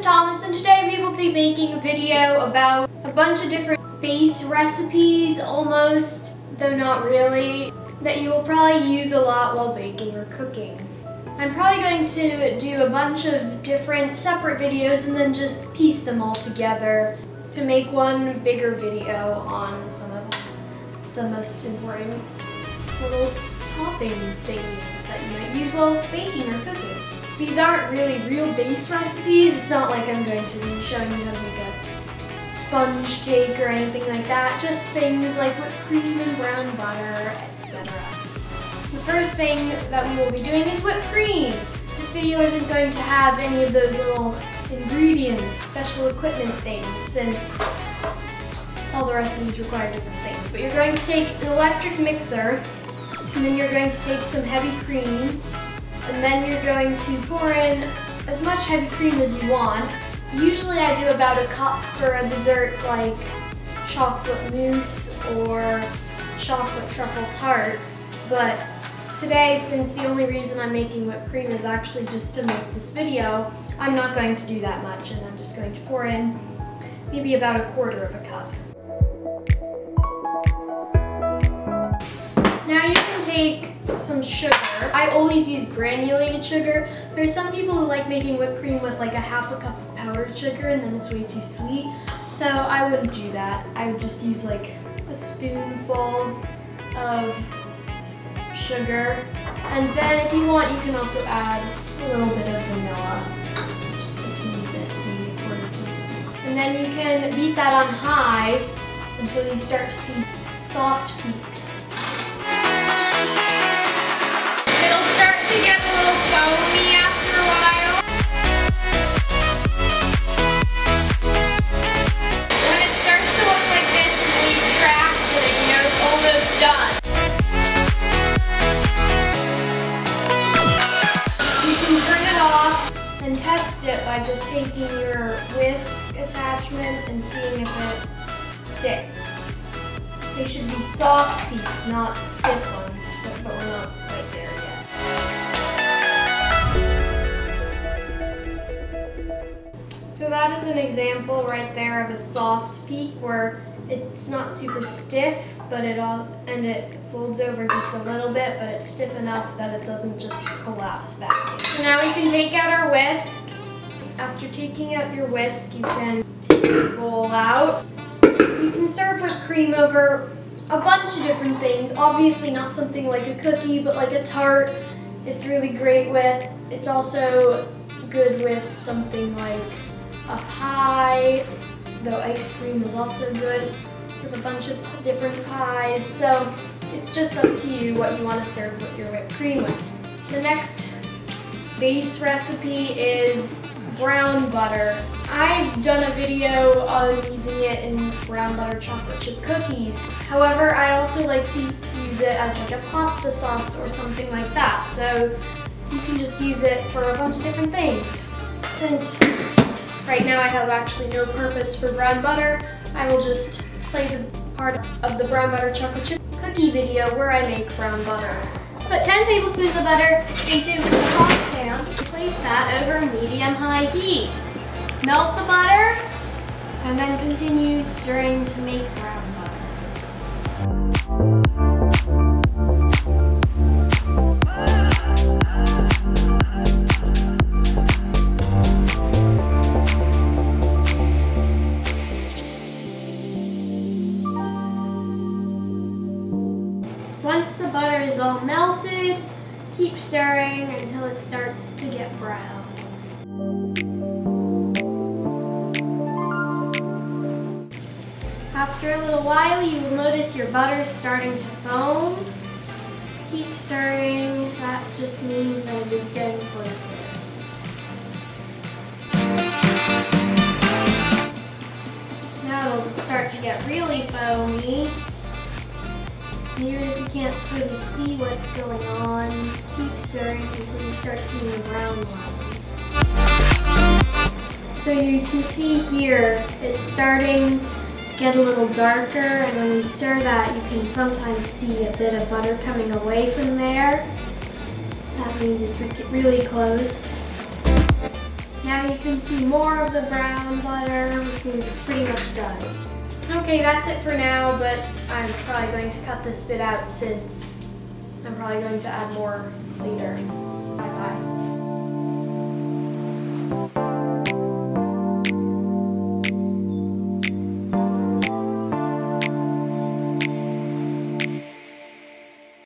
Thomas, and today we will be making a video about a bunch of different base recipes, almost, though not really, that you will probably use a lot while baking or cooking. I'm probably going to do a bunch of different separate videos and then just piece them all together to make one bigger video on some of the most important little topping things that you might use while baking or cooking. These aren't really real base recipes. It's not like I'm going to be showing you how to make a sponge cake or anything like that. Just things like whipped cream and brown butter, etc. The first thing that we will be doing is whipped cream. This video isn't going to have any of those little ingredients, special equipment things, since all the recipes require different things. But you're going to take an electric mixer, and then you're going to take some heavy cream, and then you're going to pour in as much heavy cream as you want. Usually I do about a cup for a dessert like chocolate mousse or chocolate truffle tart, but today, since the only reason I'm making whipped cream is actually just to make this video, I'm not going to do that much, and I'm just going to pour in maybe about 1/4 of a cup. Now you can take some sugar. I always use granulated sugar. There's some people who like making whipped cream with like 1/2 cup of powdered sugar and then it's way too sweet. So I wouldn't do that. I would just use like a spoonful of sugar. And then if you want, you can also add a little bit of vanilla. Just a teeny bit, maybe 1/4 teaspoon. And then you can beat that on high until you start to see soft peaks. It'll start to get a little foamy after a while. When it starts to look like this and leave tracks in it, you know it's almost done. You can turn it off and test it by just taking your whisk attachment and seeing if it sticks. They should be soft peaks, not stiff ones, but we're not quite there yet. So that is an example right there of a soft peak where it's not super stiff, but it folds over just a little bit, but it's stiff enough that it doesn't just collapse back in. So now we can take out our whisk. After taking out your whisk, you can take your bowl out. You can serve whipped cream over a bunch of different things. Obviously not something like a cookie, but like a tart, it's really great with. It's also good with something like a pie, though ice cream is also good with a bunch of different pies. So it's just up to you what you want to serve with your whipped cream with. The next base recipe is brown butter. I've done a video on using it in brown butter chocolate chip cookies. However, I also like to use it as like a pasta sauce or something like that. So you can just use it for a bunch of different things. Since right now I have actually no purpose for brown butter, I will just play the part of the brown butter chocolate chip cookie video where I make brown butter. Put 10 tablespoons of butter into a saucepan. Place that over medium-high heat. Melt the butter, and then continue stirring to make brown butter. Once the butter is all melted, keep stirring until it starts to get brown. After a little while, you will notice your butter starting to foam. Keep stirring. That just means that it is getting closer. Now it'll start to get really foamy. Even if you can't really see what's going on, keep stirring until you start seeing the brown lines. So you can see here, it's starting to get a little darker, and when you stir that, you can sometimes see a bit of butter coming away from there. That means it's really close. Now you can see more of the brown butter, which means it's pretty much done. Okay, that's it for now, but I'm probably going to cut this bit out since I'm probably going to add more later. Bye-bye.